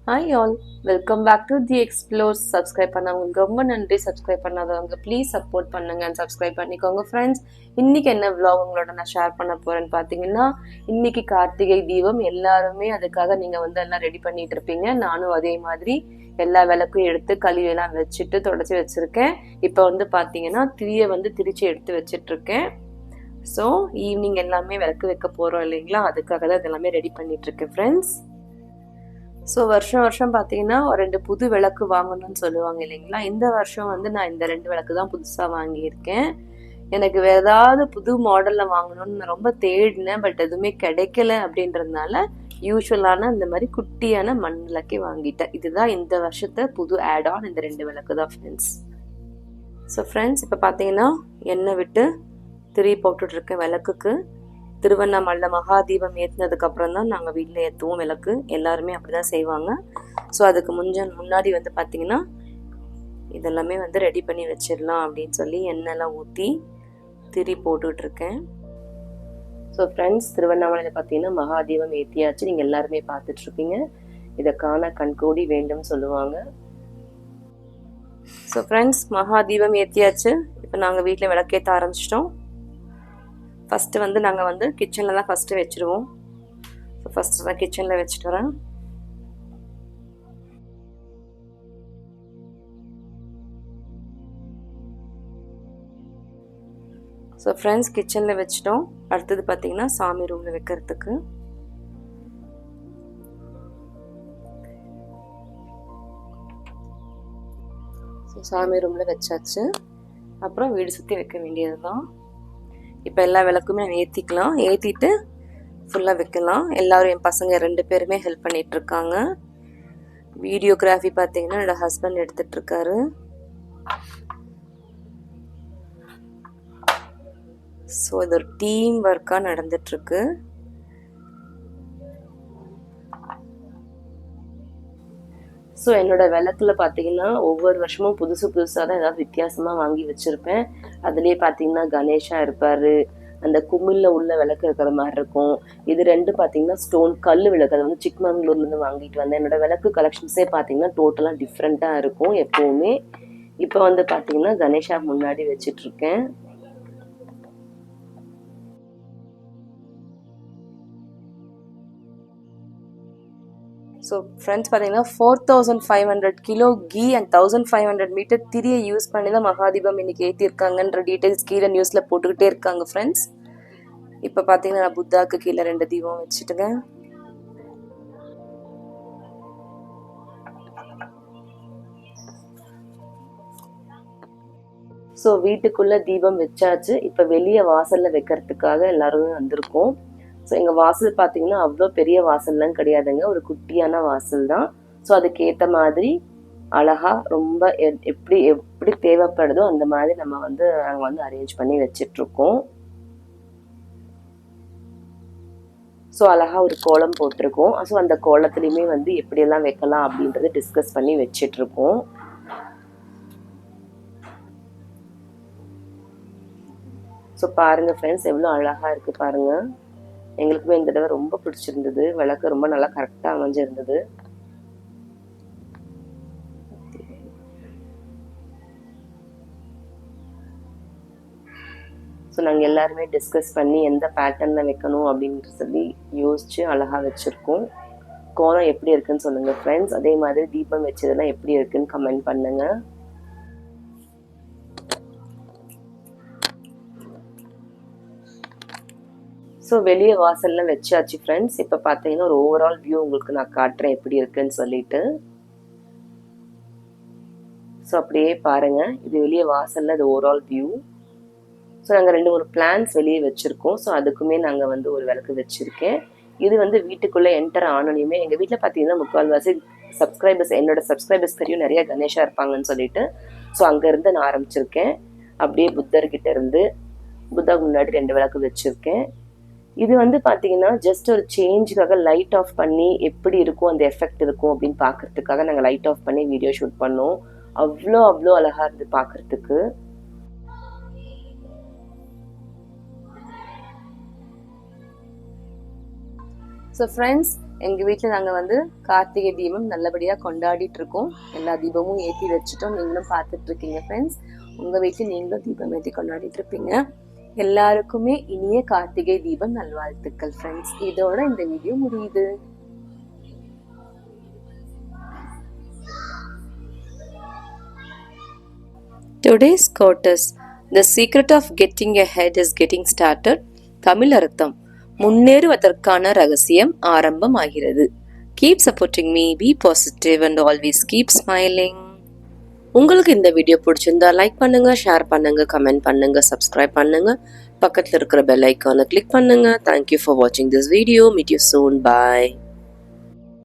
Hi all, welcome back to The Explores. Subscribe பண்ணவங்களுக்கு ரொம்ப நன்றி. சப்ஸ்கிரைப் பண்ணாதவங்க ப்ளீஸ் சப்போர்ட் பண்ணுங்க அண்ட் சப்ஸ்கிரைப் பண்ணிக்கோங்க ஃப்ரெண்ட்ஸ். இன்னைக்கு என்ன vlog உங்களோட நான் ஷேர் பண்ண போறேன்னு பார்த்தீங்கன்னா, இன்னைக்கு கார்த்திகை தீபம். எல்லாருமே அதுக்காக நீங்க எல்லாம் ரெடி பண்ணிட்டு இருப்பீங்க. நானும் அதே மாதிரி எல்லா விளக்கும் எடுத்து கழுவியெல்லாம் வச்சுட்டு தொடச்சி வச்சிருக்கேன். இப்போ பார்த்தீங்கன்னா திரியை திரிச்சு எடுத்து வச்சிட்டு இருக்கேன். ஸோ ஈவினிங் எல்லாமே விளக்கு வைக்க போறோம் இல்லைங்களா, அதுக்காக தான் இதெல்லாமே ரெடி பண்ணிட்டு இருக்கேன் ஃப்ரெண்ட்ஸ். ஸோ வருஷம் வருஷம் பார்த்தீங்கன்னா ஒரு 2 புது விளக்கு வாங்கணும்னு சொல்லுவாங்க இல்லைங்களா. இந்த வருஷம் நான் இந்த 2 விளக்கு தான் புதுசாக வாங்கியிருக்கேன். எனக்கு வேற ஏதாவது புது மாடலில் வாங்கணும்னு நான் ரொம்ப தேடினேன், பட் எதுவுமே கிடைக்கல. அப்படின்றதுனால யூஸ்வலான இந்த மாதிரி குட்டியான மண் விளக்கே வாங்கிட்டேன். இதுதான் இந்த வருஷத்தை புது ஆட் ஆன், இந்த 2 விளக்கு தான் ஃப்ரெண்ட்ஸ். ஸோ ஃப்ரெண்ட்ஸ், இப்போ பார்த்தீங்கன்னா எண்ணெய் விட்டு திரி போட்டுட்ருக்கேன் விளக்குக்கு. திருவண்ணாமலை மகாதீபம் ஏற்றினதுக்கு அப்புறம் தான் நாங்கள் வீட்டில் ஏற்றுவோம் விளக்கு. எல்லாருமே அப்படி தான் செய்வாங்க. ஸோ அதுக்கு முன்னாடி பார்த்தீங்கன்னா இதெல்லாமே ரெடி பண்ணி வச்சிடலாம் அப்படின்னு சொல்லி எண்ணெய்லாம் ஊற்றி திரி போட்டுட்ருக்கேன். ஸோ ஃப்ரெண்ட்ஸ், திருவண்ணாமலையில் பார்த்தீங்கன்னா மகாதீபம் ஏற்றியாச்சு. நீங்கள் எல்லாருமே பார்த்துட்ருப்பீங்க. இதை காண கண்கூடி வேண்டும் சொல்லுவாங்க. ஸோ ஃப்ரெண்ட்ஸ், மகாதீபம் ஏற்றியாச்சு. இப்போ நாங்கள் வீட்டில் விளக்கேற்ற ஆரம்பிச்சிட்டோம். ஃபஸ்ட்டு நாங்கள் கிச்சனில் தான் ஃபஸ்ட்டு வச்சுருவோம். ஸோ ஃபஸ்ட்டு தான் கிச்சனில் வச்சுட்டு வரேன். ஸோ ஃப்ரெண்ட்ஸ், கிச்சனில் வச்சுட்டோம். அடுத்தது பார்த்தீங்கன்னா சாமி ரூமில் வைக்கிறதுக்கு. ஸோ சாமி ரூமில் வச்சாச்சு. அப்புறம் வீடு சுற்றி வைக்க வேண்டியது தான். இப்போ எல்லா விளக்குமே நான் ஏற்றிக்கலாம். ஏற்றிட்டு ஃபுல்லாக வைக்கலாம். எல்லோரும் என் பசங்க 2 பேருமே ஹெல்ப் பண்ணிகிட்ருக்காங்க. வீடியோகிராஃபி பார்த்தீங்கன்னா என்னோடய ஹஸ்பண்ட் எடுத்துகிட்ருக்காரு. ஸோ இது ஒரு டீம் ஒர்க்காக நடந்துட்டுருக்கு. ஸோ என்னோடய விளக்கில் பார்த்தீங்கன்னா ஒவ்வொரு வருஷமும் புதுசு புதுசாக தான் ஏதாவது வித்தியாசமாக வாங்கி வச்சுருப்பேன். அதுலேயே பார்த்தீங்கன்னா கணேஷா இருப்பார். அந்த குமிழில் உள்ள விளக்கு இருக்கிற மாதிரி இருக்கும். இது 2 பார்த்தீங்கன்னா ஸ்டோன் கல் விளக்கு. அதை சிக்மங்களூர்லேருந்து வாங்கிட்டு வந்தேன். என்னோடய விளக்கு கலெக்ஷன்ஸே பார்த்தீங்கன்னா டோட்டலாக டிஃப்ரெண்ட்டாக இருக்கும் எப்போவுமே. இப்போ பார்த்தீங்கன்னா கணேஷா முன்னாடி வச்சிட்ருக்கேன். ஸோ ஃப்ரெண்ட்ஸ், பார்த்தீங்கன்னா 4500 கிலோ கீ அண்ட் 1500 மீட்டர் திரியை யூஸ் பண்ணி தான் மகாதீபம் இன்னைக்கு ஏற்றிருக்காங்கன்ற டீட்டெயில்ஸ் கீழே நியூஸில் போட்டுக்கிட்டே இருக்காங்க ஃப்ரெண்ட்ஸ். இப்போ பார்த்தீங்கன்னா நான் புத்தாக்கு கீழே 2 தீபம் வச்சுட்டுங்க. ஸோ வீட்டுக்குள்ளே தீபம் வச்சாச்சு. இப்போ வெளியே வாசலில் வைக்கிறதுக்காக எல்லாருமே வந்திருக்கோம். ஸோ எங்கள் வாசல் பார்த்தீங்கன்னா அவ்வளோ பெரிய வாசல்லாம் கிடையாதுங்க, ஒரு குட்டியான வாசல் தான். ஸோ அதுக்கேற்ற மாதிரி அழகாக ரொம்ப எப்படி எப்படி தேவைப்படுதோ அந்த மாதிரி நம்ம நாங்கள் அரேஞ்ச் பண்ணி வச்சிட்ருக்கோம். ஸோ அழகாக ஒரு கோலம் போட்டிருக்கோம். ஸோ அந்த கோலத்துலேயுமே எப்படியெல்லாம் வைக்கலாம் அப்படின்றத டிஸ்கஸ் பண்ணி வச்சிட்ருக்கோம். ஸோ பாருங்கள் ஃப்ரெண்ட்ஸ், எவ்வளோ அழகாக இருக்குது பாருங்கள். எங்களுக்குமே இந்த தடவை ரொம்ப பிடிச்சிருந்தது. விளக்கு ரொம்ப நல்லா கரெக்டாக அமைஞ்சிருந்தது. ஸோ நாங்கள் எல்லாருமே டிஸ்கஸ் பண்ணி எந்த பேட்டர்னில் வைக்கணும் அப்படின்னு சொல்லி யோசித்து அழகாக வச்சுருக்கோம். கோலம் எப்படி இருக்குன்னு சொல்லுங்கள் ஃப்ரெண்ட்ஸ். அதே மாதிரி தீபம் வச்சதெல்லாம் எப்படி இருக்குன்னு கமெண்ட் பண்ணுங்கள். ஸோ வெளியே வாசல்லாம் வச்சாச்சு ஃப்ரெண்ட்ஸ். இப்போ பார்த்தீங்கன்னா ஒரு ஓவரால் வியூ உங்களுக்கு நான் காட்டுறேன் எப்படி இருக்குன்னு சொல்லிட்டு. ஸோ அப்படியே பாருங்கள், இது வெளியே வாசலில் இது ஓவரால் வியூ. ஸோ நாங்கள் 2-3 பிளான்ஸ் வெளியே வச்சுருக்கோம். ஸோ அதுக்குமே நாங்கள் ஒரு விளக்கு வச்சுருக்கேன். இது வீட்டுக்குள்ளே என்டர் ஆனோனையுமே எங்கள் வீட்டில் பார்த்தீங்கன்னா முக்கால்வாசி சப்ஸ்கிரைபர்ஸ், என்னோட சப்ஸ்கிரைபர்ஸ் தெரியும் நிறைய கணேஷா இருப்பாங்கன்னு சொல்லிட்டு. ஸோ அங்கேருந்து நான் ஆரம்பிச்சிருக்கேன். அப்படியே புத்தர்கிட்ட இருந்து புத்தா முன்னாடி 2 விளக்கு வச்சுருக்கேன். இது பார்த்தீங்கன்னா ஜஸ்ட் ஒரு சேஞ்சுக்காக லைட் ஆஃப் பண்ணி எப்படி இருக்கும் அந்த எஃபெக்ட் இருக்கும் அப்படின்னு பார்க்கறதுக்காக நாங்கள் லைட் ஆஃப் பண்ணி வீடியோ ஷூட் பண்ணோம். அவ்வளோ அவ்வளோ அழகாக இருந்து பார்க்கறதுக்கு. ஸோ ஃப்ரெண்ட்ஸ், எங்கள் வீட்டில் நாங்கள் வந்து கார்த்திகை தீபம் நல்லபடியாக கொண்டாடிட்டு இருக்கோம். எல்லா தீபமும் ஏற்றி வச்சுட்டோம். நீங்களும் பார்த்துட்டு இருக்கீங்க ஃப்ரெண்ட்ஸ். உங்கள் வீட்டில் நீங்களும் தீபம் ஏற்றி கொண்டாடிட்டு இருப்பீங்க. எல்லாருக்குமே இனிய கார்த்திகை தீபம் நல்வாழ்த்துக்கள் ஃப்ரெண்ட்ஸ். இதோட இந்த வீடியோ முடியுது. Today's quote is, "The secret of getting ahead is getting started." Tamil அர்த்தம், முன்னேறுவதற்கான ரகசியம் ஆரம்பமாகிறது. Keep supporting me, be positive and always keep smiling. உங்களுக்கு இந்த வீடியோ பிடிச்சிருந்தா லைக் பண்ணுங்க, ஷேர் பண்ணுங்க, கமெண்ட் பண்ணுங்க, சப்ஸ்கிரைப் பண்ணுங்க, பக்கத்தில் இருக்கிற பெல் ஐக்கானை கிளிக் பண்ணுங்க. Thank you for watching this video. Meet you soon. Bye.